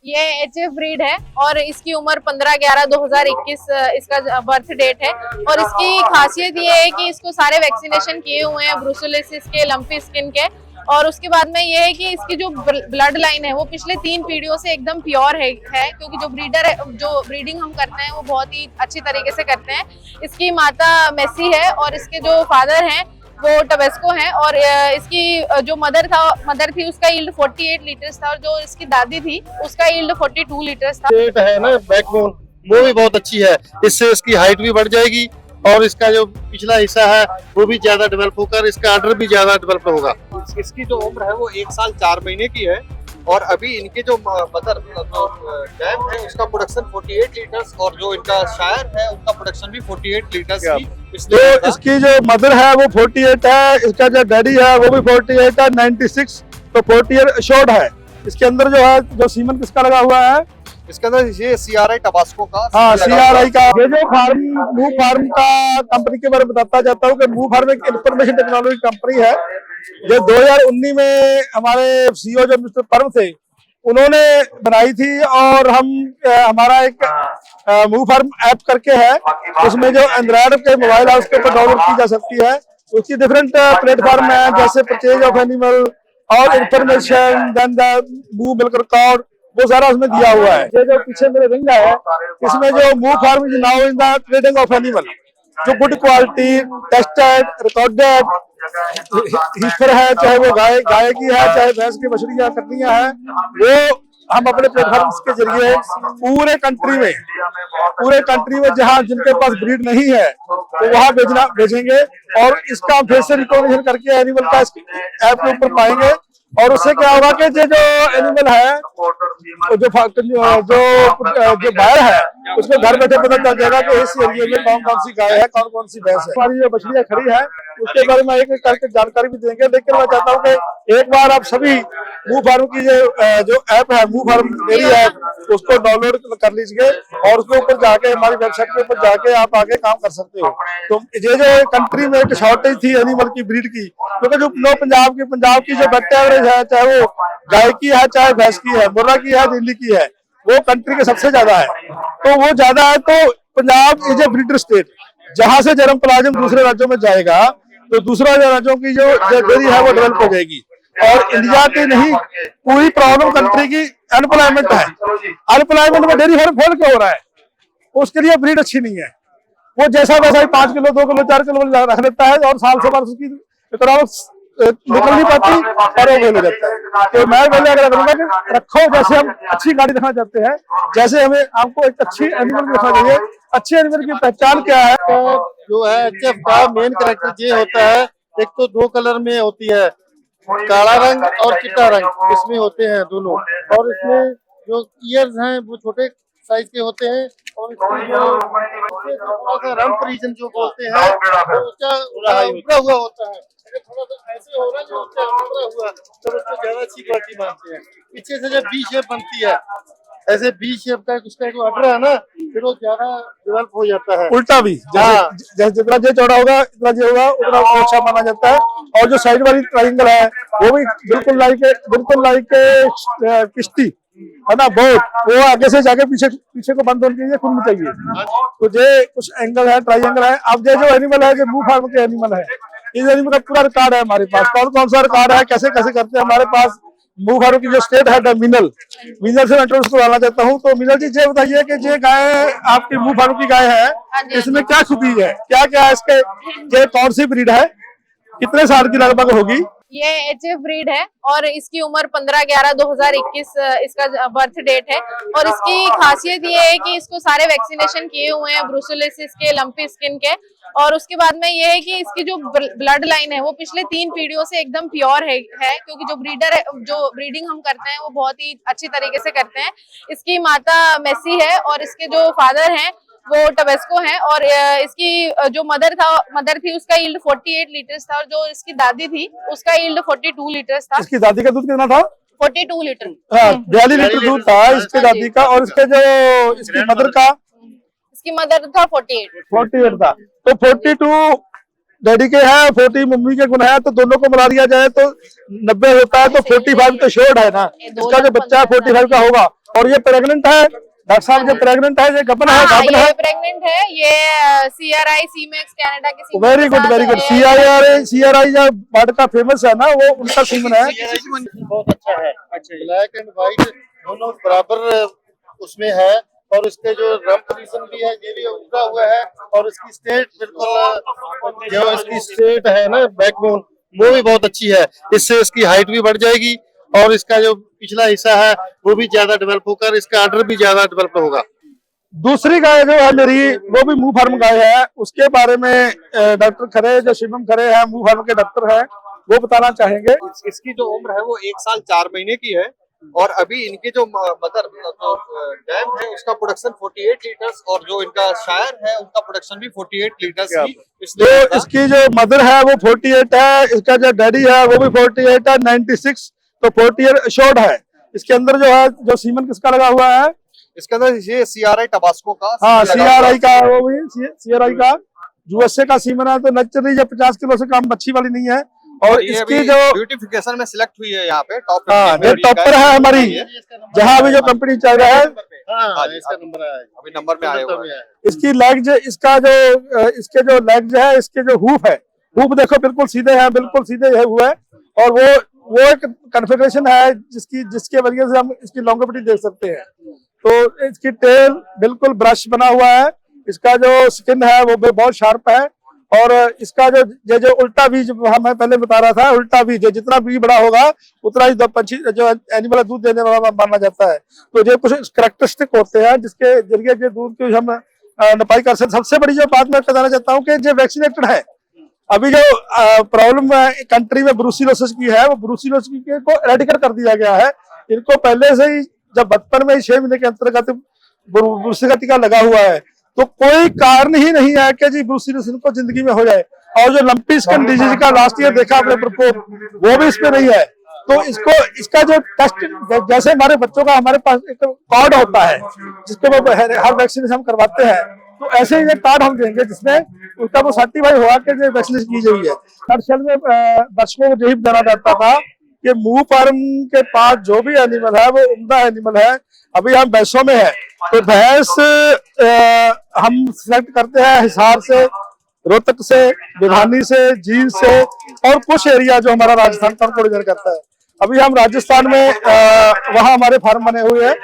ये HF breed है और इसकी उम्र 15/11/2021 इसका बर्थ डेट है। और इसकी खासियत ये है कि इसको सारे वैक्सीनेशन किए हुए हैं, ब्रुसेलोसिस के, लंपी स्किन के। और उसके बाद में ये है कि इसकी जो ब्लड लाइन है वो पिछले 3 पीढ़ियों से एकदम प्योर है क्योंकि जो ब्रीडर है, जो ब्रीडिंग हम करते हैं वो बहुत ही अच्छी तरीके से करते हैं। इसकी माता मेसी है और इसके जो फादर हैं वो टबेस्को है। और इसकी जो मदर थी उसका यील्ड 48 लीटर्स था और जो इसकी दादी थी उसका यील्ड 42 लीटर्स था। पेट है ना, बैकबोन वो भी बहुत अच्छी है, इससे इसकी हाइट भी बढ़ जाएगी और इसका जो पिछला हिस्सा है वो भी ज्यादा डेवलप होकर इसका आर्डर भी ज्यादा डेवलप होगा। इसकी जो उम्र है वो 1 साल 4 महीने की है और अभी इनके जो मदर डैम है उसका प्रोडक्शन 48 लीटर्स और जो इनका शायर है उनका प्रोडक्शन भी 48 लीटर्स तो इसकी जो मदर है वो 48 है, इसका जो डैडी है वो भी 48 है, 96 तो 48 शॉर्ट है। इसके अंदर जो है जो सीमन किसका लगा हुआ है, इसके अंदर ये CRI टबास्को का, हाँ CRI का। ये जो मूव फार्म का कंपनी के बारे में बताता जाता हूँ कि मूव फार्म एक इंफॉर्मेशन टेक्नोलॉजी कंपनी है। जो 2019 में हमारे CEO जो मिस्टर परम थे उन्होंने बनाई थी और हमारा एक मूव फार्म ऐप करके है, उसमें जो एंड्रॉइड के मोबाइल है उसके ऊपर डाउनलोड की जा सकती है। उसकी डिफरेंट प्लेटफॉर्म है जैसे परचेज ऑफ एनिमल और information, then the move milk record, वो सारा उसमें दिया हुआ है। ये जो पीछे मेरे रिंग है इसमें जो move farm is now in the trading of animal, जो good quality tested recorded history है, चाहे वो गाय की है, चाहे भैंस की बछड़ियां कटनियां हैं, वो हम अपने प्लेटफॉर्म के जरिए पूरे कंट्री में जहां जिनके पास ब्रीड नहीं है तो वहां बेचेंगे और इसका फेस से रिकॉग्निशन करके एनिमल का ऐप के ऊपर पाएंगे। और उससे क्या होगा कि जो एनिमल है जो बायर है उसको घर बैठे पता चल जाएगा कि इस एरिया में कौन कौन सी गाय है, कौन कौन सी भैंस है। हमारी जो बछड़ियां खड़ी है उसके बारे में एक एक करके जानकारी भी देंगे, लेकिन मैं चाहता हूँ कि एक बार आप सभी मूव फार्म की जो ऐप है मूव फार्म मेरी ऐप उसको डाउनलोड कर लीजिए और उसके ऊपर जाके हमारी वेबसाइट के ऊपर जाके आप आगे काम कर सकते हो। तो ये जो कंट्री में एक शॉर्टेज थी एनिमल की ब्रीड की, क्योंकि जो पंजाब की जो बर्थ एवरेज है, चाहे वो गाय की है, चाहे भैंस की है, मुर्रा की है, दिल्ली की है, वो कंट्री के सबसे ज्यादा है। तो वो ज्यादा है तो Punjab is a breeder state, जहां से जर्म प्लाज्म दूसरे राज्यों में जाएगा तो दूसरा राज्यों की जो डेयरी है वो डेवलप हो जाएगी। और इंडिया की नहीं पूरी प्रॉब्लम कंट्री की अनएम्प्लॉयमेंट है। अनएम्प्लॉयमेंट में डेयरी फार्म फेल क्यों हो रहा है? उसके लिए ब्रीड अच्छी नहीं है। वो जैसा वैसा ही 5 किलो 2 किलो 4 किलो रख लेता है और साल से बार उसकी इकोनॉमिक्स निकल नहीं पाती और वो फेल हो जाता है। तो मैं पहले अगर करूंगा कि रखो, जैसे हम अच्छी गाड़ी रखना चाहते हैं, जैसे हमें आपको एक अच्छी एनिमल भी रखना चाहिए। अच्छे एनिमल की पहचान क्या है? जो है HF का मेन कैरेक्टर ये होता है, एक तो 2 कलर में होती है, काला रंग और चिट्टा रंग इसमें होते हैं दोनों। और इसमें जो ईयर्स हैं वो छोटे साइज के होते हैं और इसमें जो थोड़ा सा रंप रीजन जो बोलते हैं वो उभरा हुआ होता है। थोड़ा सा ऐसे हो रहा है जो उभरा हुआ तब उसको ज्यादा अच्छी क्वालिटी मानते हैं। पीछे से जब B शेप बनती है, ऐसे B शेप का उसका जो अड्डा है ना, फिर वो ज्यादा डेवलप हो जाता है। उल्टा भी जितना ये चौड़ा होगा इतना ये होगा उतना अच्छा माना जाता है। और जो साइड वाली ट्रायंगल है वो भी बिल्कुल लाइक किश्ती है ना, बोट, वो आगे से जाके पीछे को बंद होने के लिए खुलनी चाहिए। तो ये कुछ एंगल है, ट्रायंगल है। अब ये जो एनिमल है, जो मूव फार्म के एनिमल है, इस एनिमल का पूरा रिकॉर्ड है हमारे पास। कौन कौन सा रिकॉर्ड है, कैसे कैसे करते हैं हमारे पास। मूव फार्म की जो स्टेट हेड है मीनल से मैं इंट्रोड्यूस कराना चाहता हूँ। तो मीनल जी ये बताइए कि ये गाय आपकी मूव फार्म की गाय है, इसमें क्या खूबी है, क्या क्या है इसके, ये कौन सी ब्रीड है, कितने साल की लगभग होगी? ये HF ब्रीड है और इसकी उम्र 15/11/2021 इसका बर्थ डेट है। और इसकी खासियत ये है कि इसको सारे वैक्सीनेशन किए हुए हैं, ब्रुसेलोसिस के, लंपी स्किन के। और उसके बाद में ये है कि इसकी जो ब्लड लाइन है वो पिछले 3 पीढ़ियों से एकदम प्योर है क्योंकि जो ब्रीडर है, जो ब्रीडिंग हम करते हैं वो बहुत ही अच्छी तरीके से करते हैं। इसकी माता मेसी है और इसके जो फादर हैं वो टबेस्को है। और इसकी जो मदर थी उसका यील्ड 48 लीटर्स था और जो इसकी दादी थी उसका यील्ड 42 लीटर्स था। इसकी दादी का दूध कितना था? 42 लीटर। 42 लीटर दूध था इसकी दादी का। और इसके जो इसकी मदर था 48 था। तो 42 डैडी के है, 40 मम्मी के गुण है, तो दोनों को मिला दिया जाए तो 90 होता है। तो 45 तो श्योर्ड है ना, इसका जो बच्चा 45 का होगा और ये प्रेग्नेंट है डॉक्टर साहब, जो प्रेग्नेंट है, ये गपन है, हाँ, गाभन है। ये प्रेग्नेंट है। ये CRI सीमेक्स कनाडा की सीमेन वेरी के गुड, साथ वेरी गुड। है। CRI जो वर्ल्ड का फेमस है ना, वो उनका सीमन है। बहुत अच्छा है। ब्लैक एंड व्हाइट दोनों बराबर उसमें है, और इसके जो रंग रीजन भी है ये भी उतरा हुआ है, और इसकी स्टेट बिल्कुल जो इसकी स्टेट है ना बैकबोन, वो भी बहुत अच्छी है। इससे इसकी हाइट भी बढ़ जाएगी, और इसका जो पिछला हिस्सा है वो भी ज्यादा डेवलप होकर इसका आर्डर भी ज्यादा डेवलप होगा। दूसरी गाय जो है मेरी, वो भी मुंह फार्म गाय है। उसके बारे में डॉक्टर खरे, जो शिवम खरे हैं, मुंह फार्म के डॉक्टर हैं, वो बताना चाहेंगे। इसकी जो उम्र है वो 1 साल 4 महीने की है, और अभी इनके जो मदर जो डैम है उसका प्रोडक्शन 48 लीटर्स, और जो इनका शायर है उनका प्रोडक्शन भी 48 लीटर्स की। तो इसकी जो मदर है वो 48 है, इसका जो डैडी है वो भी 48 है, 96, तो 48 शॉर्ट है। इसके अंदर जो है, जो सीमन किसका लगा हुआ है? इसके अंदर ये CRI टबास्को का, हाँ, CRI का, वो भी CRI का USA का सीमन है। तो नेचुरली ये 50 किलो से कम मच्छी वाली नहीं है, और ये इसकी अभी जो ब्यूटिफिकेशन में सिलेक्ट हुई है यहाँ पे टॉप हाँ, ये टॉपर है हमारी, जहाँ भी जो कंपनी चल रहा है। हाँ, इसका नंबर है, अभी नंबर में आया हुआ है। इसकी लेग्स, इसका जो इसके जो लेग्स है, इसके जो हूफ है, हूफ देखो बिल्कुल सीधे हैं, बिल्कुल सीधे है हुआ है, और वो एक कन्फिगरेशन है जिसके वजह से हम इसकी लॉन्गेविटी देख सकते हैं। तो इसकी टेल बिल्कुल ब्रश बना हुआ है, इसका जो स्किन है वो भी बहुत शार्प है, और इसका जो उल्टा बीज मैं पहले बता रहा था, उल्टा बीज जितना बीज बड़ा होगा उतना ही पंछी जो एनिमल दूध देने वाला माना जाता है। तो ये कुछ कैरेक्टरिस्टिक होते हैं जिसके जरिए जो दूध की हम नपाई कर सकते। सबसे बड़ी जो बात मैं बताना चाहता हूँ कि जो वैक्सीनेटेड है, अभी जो प्रॉब्लम कंट्री में ब्रूसिलोसिस की है, वो ब्रूसिलोसिस को एरेडिकेट कर दिया गया है। इनको पहले से ही जब बचपन में ही 6 महीने के अंतर्गत ब्रूसिलोसिस का टीका लगा हुआ है, तो कोई कारण ही नहीं है कि जी ब्रूसिलोसिस को जिंदगी में हो जाए। और जो लंपी स्किन डिजीज का लास्ट ईयर देखा आपने प्रकोप, वो भी इसमें नहीं है। तो इसका जो टेस्ट, जैसे हमारे बच्चों का हमारे पास एक कार्ड होता है जिसको हर वैक्सीनेशन हम करवाते हैं, तो ऐसे ही एक कार्ड हम देंगे जिसमें उसका वो सर्टिफाई हुआ कि वैक्सीनेशन की गई है। दरअसल में दर्शकों को यही बताना चाहता था कि मुंह फार्म के पास जो भी एनिमल है वो उम्दा एनिमल है। अभी हम भैंसों में है, तो भैंस हम सिलेक्ट करते हैं हिसार से, रोहतक से, भिवानी से, जींद से, और कुछ एरिया जो हमारा राजस्थान का कोऑर्डिनेट करता है। अभी हम राजस्थान में वहाँ हमारे फार्म बने हुए हैं,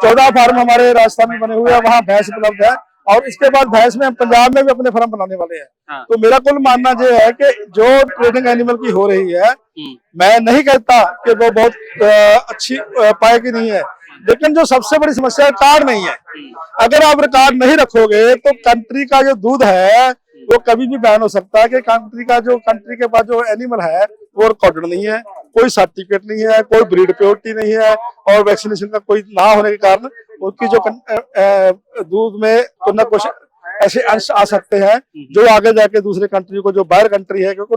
14 फार्म हमारे राजस्थान में बने हुए हैं, वहाँ भैंस उपलब्ध है। और इसके बाद भैंस में हम पंजाब में भी अपने फार्म बनाने वाले हैं। हाँ। तो मेरा कुल मानना ये है कि जो ट्रेडिंग एनिमल की हो रही है, मैं नहीं कहता कि वो बहुत अच्छी पाए की नहीं है, लेकिन जो सबसे बड़ी समस्या है कार्ड नहीं है। अगर आप रिकॉर्ड नहीं रखोगे तो कंट्री का जो दूध है वो कभी भी बैन हो सकता है कि कंट्री के पास जो एनिमल है वो रिकॉर्डेड नहीं है, कोई सर्टिफिकेट नहीं है, कोई ब्रीड प्योरिटी नहीं है, और वैक्सीनेशन का कोई ना होने के कारण उसकी जो दूध में कुछ ना कुछ ऐसे अंश आ सकते हैं जो आगे जाके दूसरे कंट्री को, जो बाहर कंट्री है, क्योंकि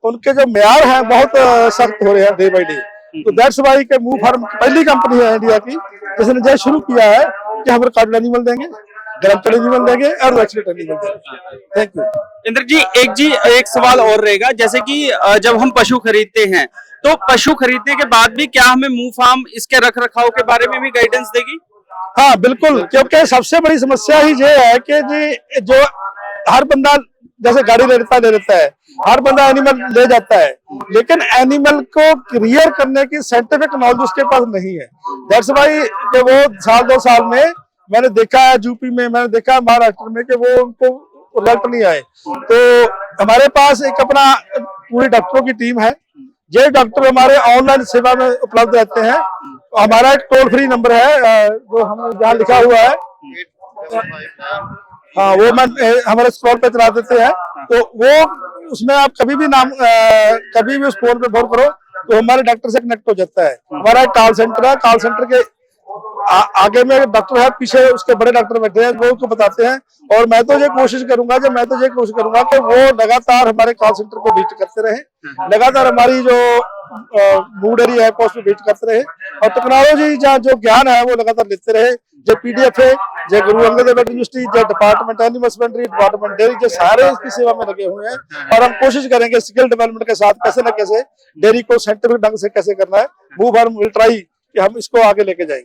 उनके जो म्यार हैं बहुत सख्त हो रहे हैं डे बाई डे। तो दैट्स वाई के मुंह फार्म पहली कंपनी है इंडिया की जिसने ये शुरू किया है कि हम रिकॉर्डेड एनिमल देंगे, गारंटेड एनिमल देंगे और वैक्सीनेटेड एनिमल देंगे। Thank you. इंद्र जी, एक सवाल और रहेगा, जैसे कि जब हम पशु खरीदते हैं तो पशु खरीदने के बाद भी क्या हमें मुंह फार्म इसके रख रखाव के बारे में भी गाइडेंस देगी? हाँ बिल्कुल, क्योंकि सबसे बड़ी समस्या ही ये है कि जी जो हर बंदा जैसे गाड़ी ले लेता है, हर बंदा एनिमल ले जाता है, लेकिन एनिमल को क्लियर करने की साइंटिफिक नॉलेज उसके पास नहीं है। दैट्स व्हाई कि वो 1-2 साल में मैंने देखा है, यूपी में मैंने देखा, महाराष्ट्र में, कि वो उनको रिजल्ट नहीं आए। तो हमारे पास एक अपना पूरी डॉक्टरों की टीम है, ये डॉक्टर हमारे ऑनलाइन सेवा में उपलब्ध रहते हैं। हमारा एक टोल फ्री नंबर है जो हम जहाँ लिखा हुआ है, हाँ वो मैं हमारे स्क्रॉल पे चला देते हैं, तो वो उसमें आप कभी भी उस फोन पे फोन करो तो हमारे डॉक्टर से कनेक्ट हो जाता है। हमारा एक कॉल सेंटर है, कॉल सेंटर के आगे में डॉक्टर है, पीछे उसके बड़े डॉक्टर बैठे हैं, वो उसको बताते हैं। और मैं तो ये कोशिश करूंगा कि वो लगातार हमारे कॉल सेंटर को विजिट करते रहे, लगातार हमारी जो मूड एरिया है पोस्ट विजिट करते रहे, और टेक्नोलॉजी जहाँ जो ज्ञान है वो लगातार लेते रहे। जो PDF है, जो गुरु अंगद देव यूनिवर्सिटी, जो department animal husbandry, department dairy, जो सारे इसकी सेवा में लगे हुए हैं। और हम कोशिश करेंगे स्किल डेवलपमेंट के साथ कैसे न कैसे डेयरी को साइंटिफिक ढंग से कैसे करना है। मुंह फार्म विल ट्राई कि हम इसको आगे लेके जाएंगे।